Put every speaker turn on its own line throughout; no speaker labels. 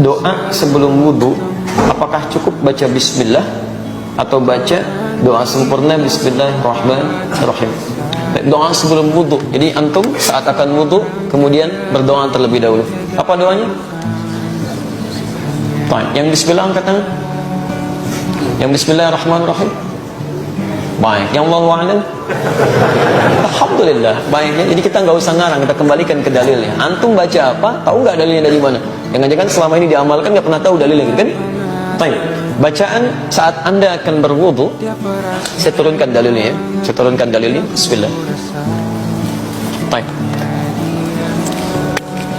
doa sebelum wudu, apakah cukup baca bismillah atau baca doa sempurna bismillahirrahmanirrahim? Doa sebelum wudu, jadi antum saat akan wudu kemudian berdoa terlebih dahulu. Apa doanya? Yang bismillah angkat tangan. Yang bismillahirrahmanirrahim. Baik, yang wallahu a'lam. Alhamdulillah. Baiknya, jadi kita nggak usah ngarang, kita kembalikan ke dalilnya. Antum baca apa? Tahu nggak dalilnya dari mana? Jangan-jangan selama ini diamalkan nggak pernah tahu dalilnya, gitu kan? Baik. Bacaan saat Anda akan berwudu, saya turunkan dalilnya ya. Saya turunkan dalilnya. Bismillah. Baik.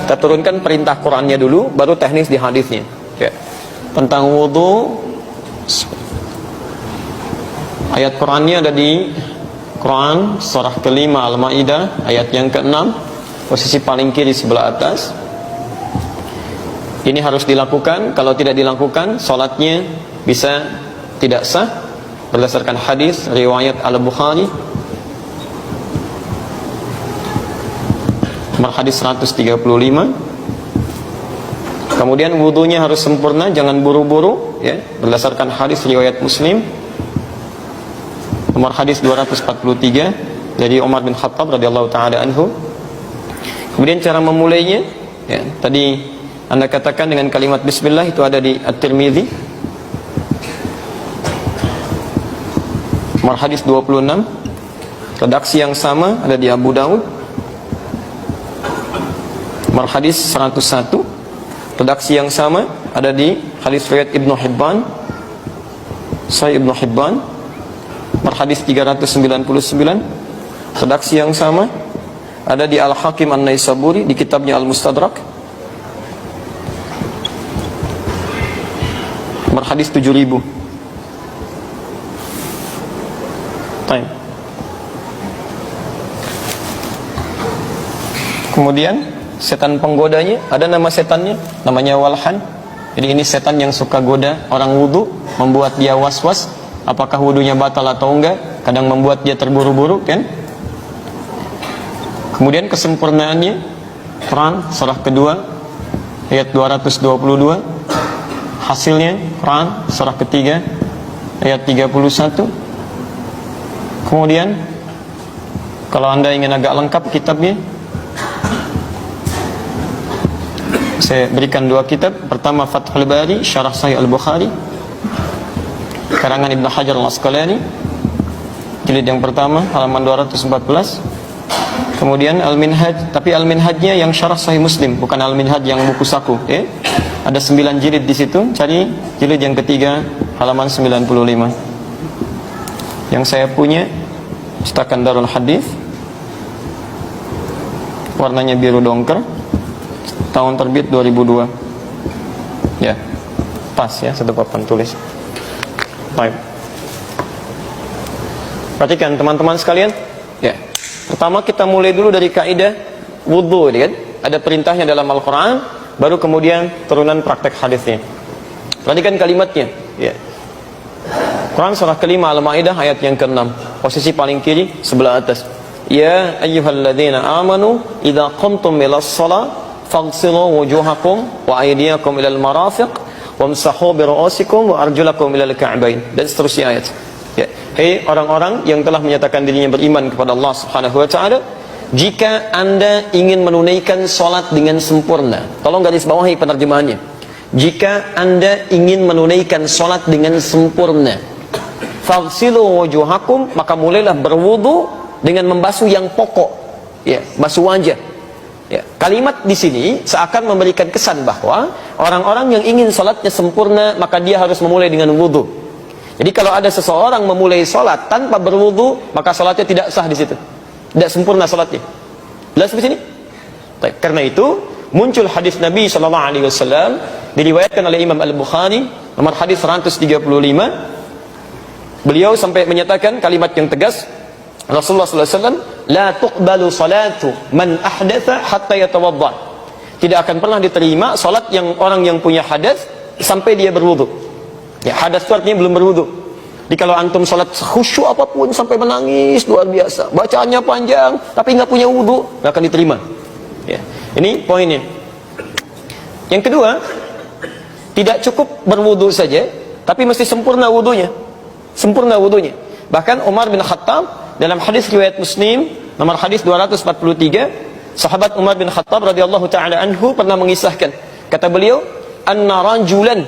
Kita turunkan perintah Qur'annya dulu, baru teknis di hadisnya. Ya. Tentang wudu, ayat Qur'annya ada di Quran surah kelima Al-Maidah ayat yang ke-6, posisi paling kiri sebelah atas. Ini harus dilakukan, kalau tidak dilakukan salatnya bisa tidak sah berdasarkan hadis riwayat Al-Bukhari nomor hadis 135. Kemudian wudunya harus sempurna, jangan buru-buru ya, berdasarkan hadis riwayat Muslim nomor hadis 243 dari Umar bin Khattab radhiyallahu taala anhu. Kemudian cara memulainya ya, tadi Anda katakan dengan kalimat bismillah, itu ada di At-Tirmidzi nomor hadis 26. Redaksi yang sama ada di Abu Daud nomor hadis 101. Redaksi yang sama ada di hadis riwayat Ibnu Hibban, Sahih Ibnu Hibban nomor hadis 399. Redaksi yang sama ada di Al-Hakim An-Naisaburi di kitabnya Al-Mustadrak nomor hadis 7000. Baik. Kemudian setan penggodanya, ada nama setannya, namanya Walhan. Jadi ini setan yang suka goda orang wudu, membuat dia was-was apakah wudunya batal atau enggak, kadang membuat dia terburu-buru kan. Kemudian kesempurnaannya, Quran surah kedua ayat 222. Hasilnya Quran surah ketiga ayat 31. Kemudian kalau Anda ingin agak lengkap kitabnya, saya berikan dua kitab. Pertama Fathul Bari Syarah Sahih Al-Bukhari karangan Ibnu Hajar Al-Asqalani, jilid yang pertama halaman 214. Kemudian Al-Minhaj, tapi Al-Minhajnya yang Syarah Sahih Muslim, bukan Al-Minhaj yang buku saku ya. Ada 9 jilid di situ, cari jilid yang ketiga halaman 95. Yang saya punya cetakan Darul Hadis, warnanya biru dongker, tahun terbit 2002 ya, pas ya, satu papan tulis. Baik, perhatikan teman-teman sekalian ya. Pertama kita mulai dulu dari kaidah wudu kan? Ada perintahnya dalam Al-Quran, baru kemudian turunan praktek hadisnya. Perhatikan kalimatnya ya. Quran surah kelima Al-Maidah ayat yang ke-6, posisi paling kiri sebelah atas. Ya ayyuhalladzina amanu idza qumtum ilas shalah faghsilu wujuhakum wa aydiyakum ilal marafiq wamsahu bi ru'usikum wa arjulakum ilal ka'bain, dan seterusnya ayat. Ya. Hei orang-orang yang telah menyatakan dirinya beriman kepada Allah Subhanahu wa taala, jika Anda ingin menunaikan salat dengan sempurna, tolong garis bawahi penerjemahannya. Jika Anda ingin menunaikan salat dengan sempurna, faghsilu wujuhakum, maka mulailah berwudu dengan membasuh yang pokok. Ya, basuh wajah. Ya, kalimat di sini seakan memberikan kesan bahwa orang-orang yang ingin salatnya sempurna, maka dia harus memulai dengan wudu. Jadi kalau ada seseorang memulai salat tanpa berwudu, maka salatnya tidak sah di situ. Tidak sempurna salatnya. Jelas di sini? Baik, karena itu muncul hadis Nabi sallallahu alaihi wasallam diriwayatkan oleh Imam Al-Bukhari nomor hadis 135. Beliau sampai menyatakan kalimat yang tegas, Rasulullah sallallahu alaihi wasallam, la tuqbalu salatu man ahdatha hatta yatawadda. Tidak akan pernah diterima salat yang orang yang punya hadas sampai dia berwudu. Ya, hadas itu artinya belum berwudu. Jadi kalau antum salat khusyuk apapun sampai menangis luar biasa, bacaannya panjang tapi nggak punya wudu, nggak akan diterima. Ya, ini poinnya. Yang kedua, Tidak cukup berwudu saja, tapi mesti sempurna wudunya. Sempurna wudunya. Bahkan Umar bin Khattab dalam hadis riwayat Muslim nomor hadis 243, sahabat Umar bin Khattab radhiyallahu taala anhu pernah mengisahkan, kata beliau, anna rajulan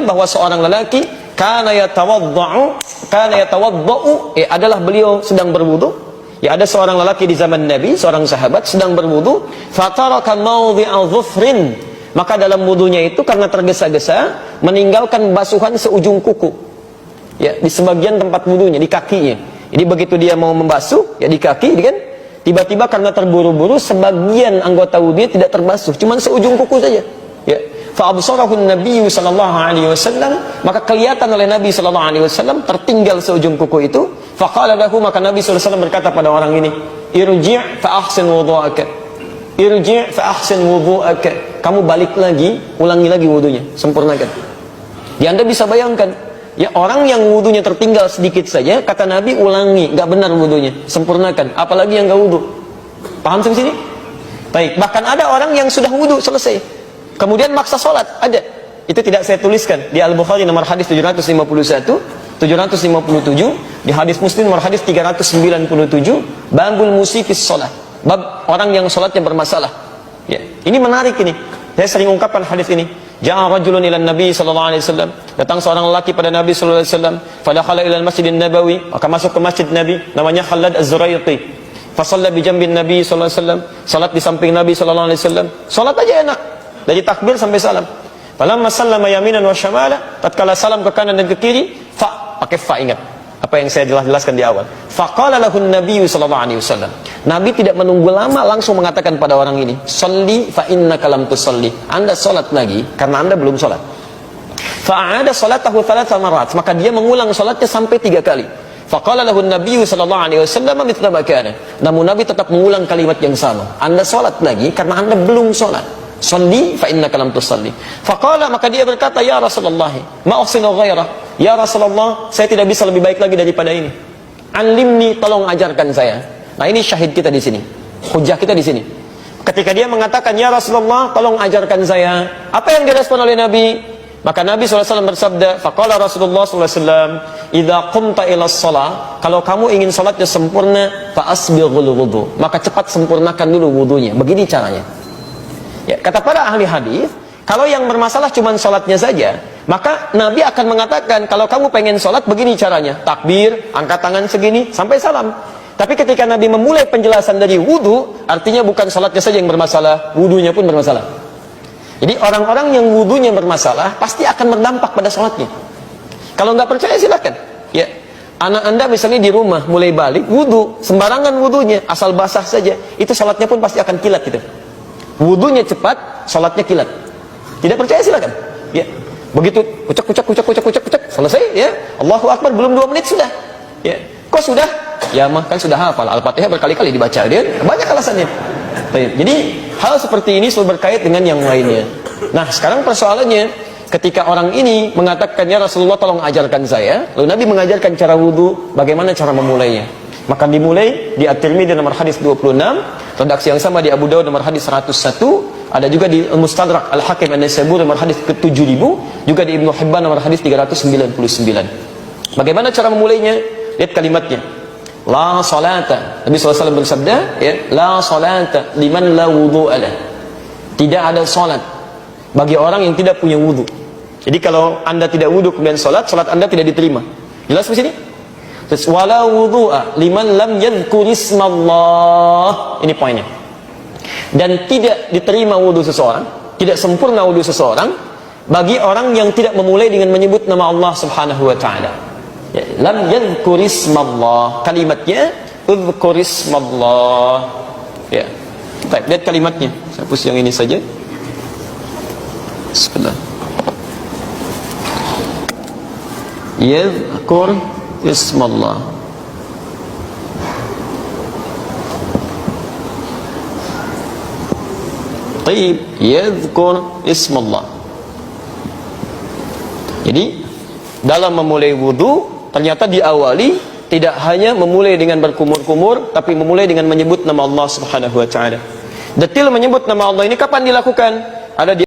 bahwa seorang lelaki kana yatawaddau adalah beliau sedang berwudu. Ya, ada seorang lelaki di zaman Nabi, seorang sahabat sedang berwudu, fataraka mawdi'a dhufrin, maka dalam wudunya itu karena tergesa-gesa meninggalkan basuhan seujung kuku. Ya, di sebagian tempat wudunya, di kakinya. Jadi begitu dia mau membasuh, ya di kaki, kan? Tiba-tiba karena terburu-buru sebagian anggota wudunya tidak terbasuh, cuma seujung kuku saja. Ya. Fa'absarahu Nabi sallallahu alaihi wasallam, maka kelihatan oleh Nabi sallallahu alaihi wasallam tertinggal seujung kuku itu. Faqala lahu, maka Nabi sallallahu alaihi wasallam berkata pada orang ini, irji' fa ahsin wudu'aka. Irji' fa ahsin wudu'aka. Kamu balik lagi, ulangi lagi wudunya, sempurnakan. Ya, Anda bisa bayangkan, ya orang yang wudunya tertinggal sedikit saja, kata Nabi ulangi, enggak benar wudunya, sempurnakan. Apalagi yang enggak wudu. Paham sampai sini? Baik, bahkan ada orang yang sudah wudu selesai, kemudian maksa sholat, ada. Itu tidak saya tuliskan di Al-Bukhari nomor hadis 751, 757, di hadis Muslim nomor hadis 397, babul musikis sholat, bab orang yang sholatnya bermasalah. Ya, ini menarik ini. Saya sering ungkapkan hadis ini. Ja'a rajulun ila Nabi sallallahu alaihi wasallam, datang seorang lelaki pada Nabi sallallahu alaihi wasallam, fadakhala ila al-Masjidin Nabawi, maka masuk ke masjid Nabi, namanya Khalad Az-Zuraiti. Fa shalla bi jambin Nabi sallallahu alaihi wasallam, salat di samping Nabi sallallahu alaihi wasallam. Salat aja enak, dari takbir sampai salam. Falamma sallama yaminan wa syamala, tatkala salam ke kanan dan ke kiri, pakai fa, ingat apa yang saya jelaskan di awal. Faqala lahu Nabi sallallahu alaihi wasallam. Nabi tidak menunggu lama, langsung mengatakan pada orang ini, "Shalli fa innaka lam tusalli." Anda salat lagi karena Anda belum salat. Fa'ada salatahu 3 marat, maka dia mengulang salatnya sampai 3 kali. Faqala lahu Nabi sallallahu alaihi wasallam mithla ma kana. Namun Nabi tetap mengulang kalimat yang sama. Anda salat lagi karena Anda belum salat. Shalli fa innaka lam tusalli. Faqala, maka dia berkata, ya Rasulullah, ma uhsinu ghairah. Ya Rasulullah, saya tidak bisa lebih baik lagi daripada ini. Alimni, tolong ajarkan saya. Nah, ini syahid kita di sini. Hujah kita di sini. Ketika dia mengatakan, ya Rasulullah, tolong ajarkan saya. Apa yang direspon oleh Nabi? Maka Nabi SAW bersabda, faqala Rasulullah SAW, idza qumta ila shalah, kalau kamu ingin salatnya sempurna, fa asbighul wudu, maka cepat sempurnakan dulu wudunya. Begini caranya. Ya, kata para ahli hadis, kalau yang bermasalah cuma sholatnya saja, maka Nabi akan mengatakan, kalau kamu pengen sholat begini caranya, takbir, angkat tangan segini, sampai salam. Tapi ketika Nabi memulai penjelasan dari wudu, artinya bukan sholatnya saja yang bermasalah, wudunya pun bermasalah. Jadi orang-orang yang wudunya bermasalah, pasti akan berdampak pada sholatnya. Kalau nggak percaya silakan. Ya, anak Anda misalnya di rumah mulai balik, wudu, sembarangan wudunya, asal basah saja, itu sholatnya pun pasti akan kilat gitu. Wudunya cepat, salatnya kilat. Tidak percaya silakan. Ya. Begitu kucak, selesai ya. Allahu Akbar, belum 2 menit sudah. Ya. Kok sudah? Ya mah kan sudah hafal Al-Fatihah berkali-kali dibaca dia. Banyak alasannya. Jadi hal seperti ini selalu berkait dengan yang lainnya. Nah, sekarang persoalannya ketika orang ini mengatakan, ya Rasulullah tolong ajarkan saya, lalu Nabi mengajarkan cara wudu, bagaimana cara memulainya. Maka dimulai di At-Tirmidzi nomor hadis 26, redaksi yang sama di Abu Dawud nomor hadis 101, ada juga di Mustadrak Al-Hakim An-Naisaburi nomor hadis ke-7000, juga di Ibnu Hibban nomor hadis 399. Bagaimana cara memulainya? Lihat kalimatnya. La salata. Nabi SAW bersabda, ya, la salata liman la wudu'a lah. Tidak ada salat bagi orang yang tidak punya wudu. Jadi kalau Anda tidak wudu kemudian salat Anda tidak diterima. Jelas di sini? Wala wudu'a liman lam yadhkur ismallah. Ini poinnya. Dan tidak diterima wudu seseorang, tidak sempurna wudu seseorang bagi orang yang tidak memulai dengan menyebut nama Allah Subhanahu wa taala. Ya, lam yadhkur ismallah. Kalimatnya udhkur ismallah. Ya. Baik, lihat kalimatnya. Saya hapus yang ini saja. Bismillah. Yadhkur ismallah. Taib, yadhkur ismallah. Jadi dalam memulai wudu ternyata diawali tidak hanya memulai dengan berkumur-kumur, tapi memulai dengan menyebut nama Allah Subhanahu wa taala. Detil menyebut nama Allah ini kapan dilakukan? Ada di